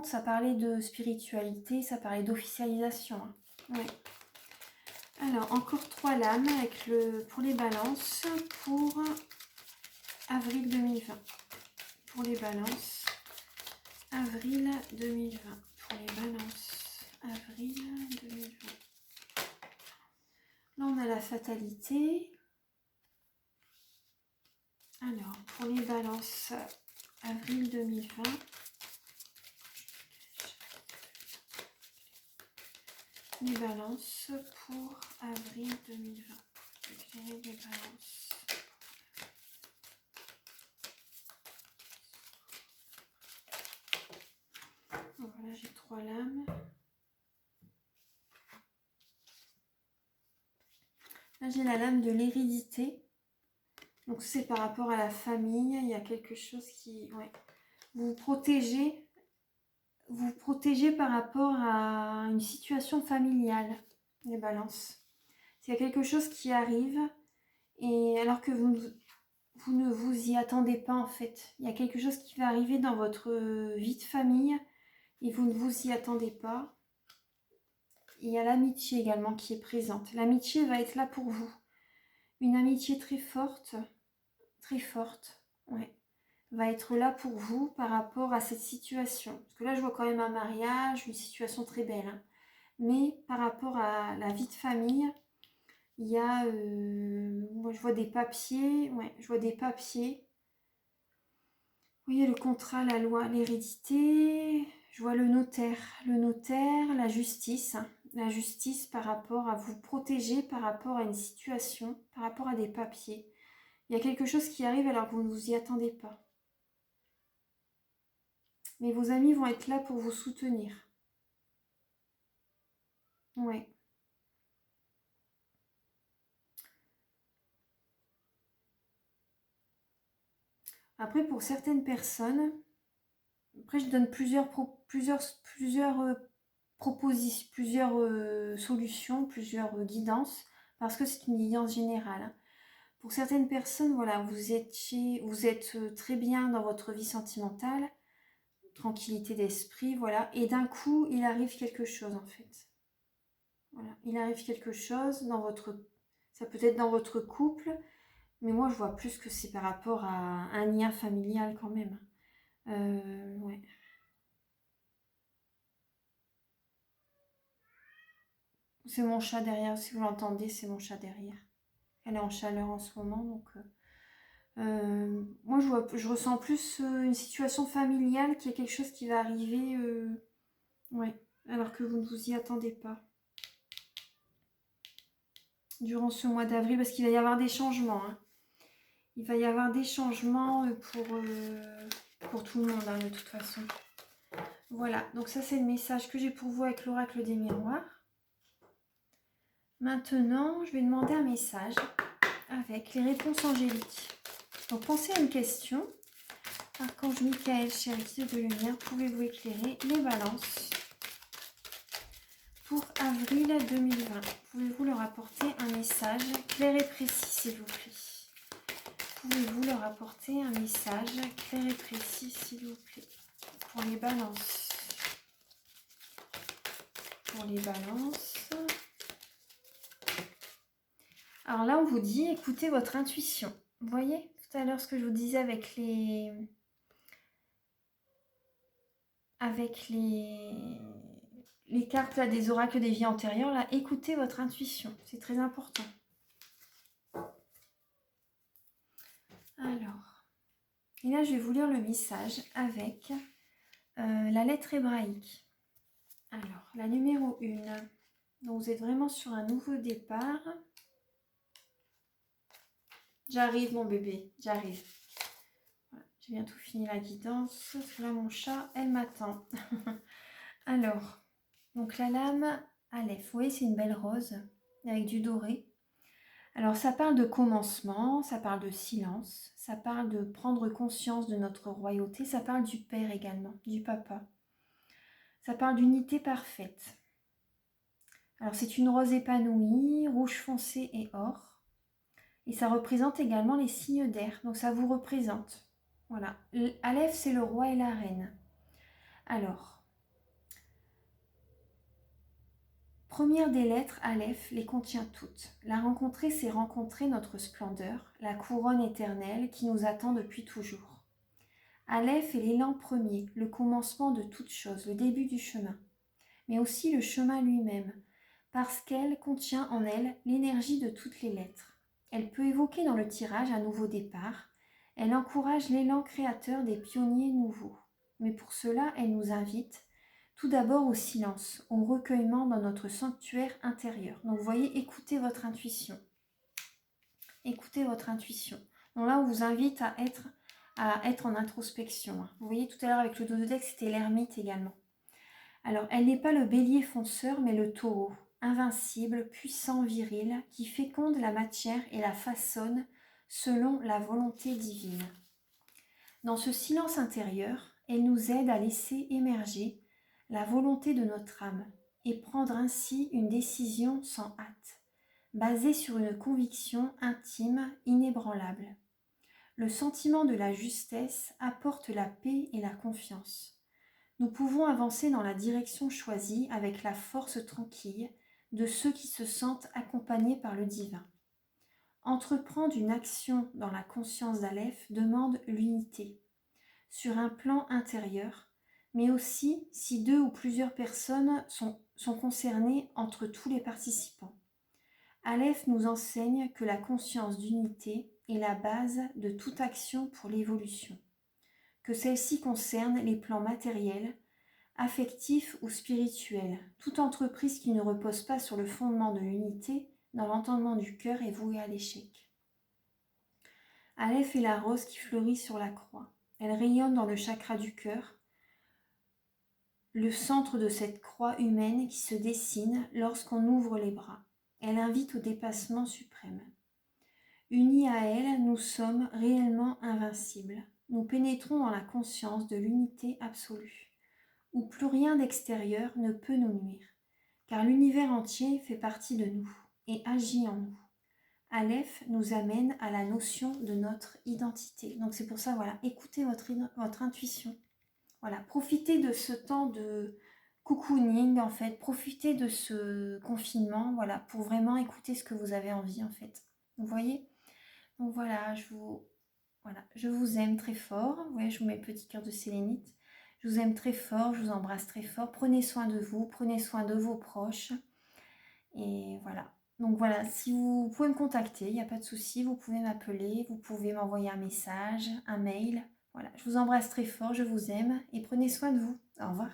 ça parlait de spiritualité, ça parlait d'officialisation. Hein. Ouais. Alors, encore 3 lames avec pour les balances pour avril 2020. Pour les balances, avril 2020. Pour les balances, avril 2020. Là, on a la fatalité. Alors, pour les balances, avril 2020. Les balances pour avril 2020. Éclairer les balances. Donc voilà, j'ai 3 lames. Là, j'ai la lame de l'hérédité. Donc, c'est par rapport à la famille. Il y a quelque chose qui... Ouais. Vous protégez par rapport à une situation familiale, les balances. S'il y a quelque chose qui arrive, et alors que vous ne vous y attendez pas en fait. Il y a quelque chose qui va arriver dans votre vie de famille et vous ne vous y attendez pas. Il y a l'amitié également qui est présente. L'amitié va être là pour vous. Une amitié très forte, ouais, va être là pour vous par rapport à cette situation. Parce que là, je vois quand même un mariage, une situation très belle. Hein. Mais par rapport à la vie de famille, il y a... moi, je vois des papiers. Ouais, je vois des papiers. Vous voyez le contrat, la loi, l'hérédité. Je vois le notaire, la justice. La justice par rapport à vous protéger, par rapport à une situation, par rapport à des papiers. Il y a quelque chose qui arrive alors que vous ne vous y attendez pas. Mais vos amis vont être là pour vous soutenir. Ouais. Après, pour certaines personnes, après je donne plusieurs propositions, plusieurs solutions, plusieurs guidances, parce que c'est une guidance générale. Hein. Pour certaines personnes, voilà, vous êtes très bien dans votre vie sentimentale, tranquillité d'esprit, voilà, et d'un coup, il arrive quelque chose en fait. Voilà, il arrive quelque chose ça peut être dans votre couple, mais moi je vois plus que c'est par rapport à un lien familial quand même. Ouais. C'est mon chat derrière, si vous l'entendez, c'est mon chat derrière. Elle est en chaleur en ce moment, donc... moi, je ressens plus une situation familiale qui est quelque chose qui va arriver, ouais, alors que vous ne vous y attendez pas. Durant ce mois d'avril, parce qu'il va y avoir des changements. Hein. Il va y avoir des changements pour tout le monde, hein, de toute façon. Voilà, donc ça c'est le message que j'ai pour vous avec l'oracle des miroirs. Maintenant, je vais demander un message avec les réponses angéliques. Donc pensez à une question. Archange Michael, chéri de lumière, pouvez-vous éclairer les balances pour avril 2020? Pouvez-vous leur apporter un message clair et précis, s'il vous plaît? Pouvez-vous leur apporter un message clair et précis, s'il vous plaît? Pour les balances. Pour les balances. Alors là, on vous dit, écoutez votre intuition. Vous voyez tout à l'heure ce que je vous disais avec les cartes là, des oracles des vies antérieures. Là, écoutez votre intuition. C'est très important. Alors, et là, je vais vous lire le message avec la lettre hébraïque. Alors, la numéro 1. Donc, vous êtes vraiment sur un nouveau départ. J'arrive, mon bébé, j'arrive. Voilà, j'ai bientôt fini la guidance. Parce que là, mon chat, elle m'attend. Alors, donc la lame Aleph. Vous voyez, c'est une belle rose avec du doré. Alors, ça parle de commencement, ça parle de silence, ça parle de prendre conscience de notre royauté, ça parle du père également, du papa. Ça parle d'unité parfaite. Alors, c'est une rose épanouie, rouge foncé et or. Et ça représente également les signes d'air, donc ça vous représente. Voilà. Aleph, c'est le roi et la reine. Alors, première des lettres, Aleph, les contient toutes. La rencontrer, c'est rencontrer notre splendeur, la couronne éternelle qui nous attend depuis toujours. Aleph est l'élan premier, le commencement de toute chose, le début du chemin, mais aussi le chemin lui-même, parce qu'elle contient en elle l'énergie de toutes les lettres. Elle peut évoquer dans le tirage un nouveau départ, elle encourage l'élan créateur des pionniers nouveaux. Mais pour cela, elle nous invite tout d'abord au silence, au recueillement dans notre sanctuaire intérieur. Donc vous voyez, écoutez votre intuition. Écoutez votre intuition. Donc là, on vous invite à être en introspection. Vous voyez, tout à l'heure avec le dos de deck, c'était l'ermite également. Alors, elle n'est pas le bélier fonceur, mais le taureau, invincible, puissant, viril, qui féconde la matière et la façonne selon la volonté divine. Dans ce silence intérieur, elle nous aide à laisser émerger la volonté de notre âme et prendre ainsi une décision sans hâte, basée sur une conviction intime, inébranlable. Le sentiment de la justesse apporte la paix et la confiance. Nous pouvons avancer dans la direction choisie avec la force tranquille de ceux qui se sentent accompagnés par le divin. Entreprendre une action dans la conscience d'Aleph demande l'unité, sur un plan intérieur, mais aussi si 2 ou plusieurs personnes sont concernées entre tous les participants. Aleph nous enseigne que la conscience d'unité est la base de toute action pour l'évolution, que celle-ci concerne les plans matériels, affectifs ou spirituels. Toute entreprise qui ne repose pas sur le fondement de l'unité, dans l'entendement du cœur, est vouée à l'échec. Aleph est la rose qui fleurit sur la croix. Elle rayonne dans le chakra du cœur, le centre de cette croix humaine qui se dessine lorsqu'on ouvre les bras. Elle invite au dépassement suprême. Unis à elle, nous sommes réellement invincibles. Nous pénétrons dans la conscience de l'unité absolue, où plus rien d'extérieur ne peut nous nuire, car l'univers entier fait partie de nous et agit en nous. Aleph nous amène à la notion de notre identité. Donc c'est pour ça, voilà, écoutez votre intuition. Voilà, profitez de ce temps de cocooning, en fait. Profitez de ce confinement, voilà, pour vraiment écouter ce que vous avez envie, en fait. Vous voyez? Donc voilà, je vous aime très fort. Vous voyez, je vous mets le petit cœur de sélénite. Je vous aime très fort, je vous embrasse très fort. Prenez soin de vous, prenez soin de vos proches. Et voilà. Donc voilà, si vous pouvez me contacter, il n'y a pas de souci, vous pouvez m'appeler, vous pouvez m'envoyer un message, un mail. Voilà, je vous embrasse très fort, je vous aime et prenez soin de vous. Au revoir.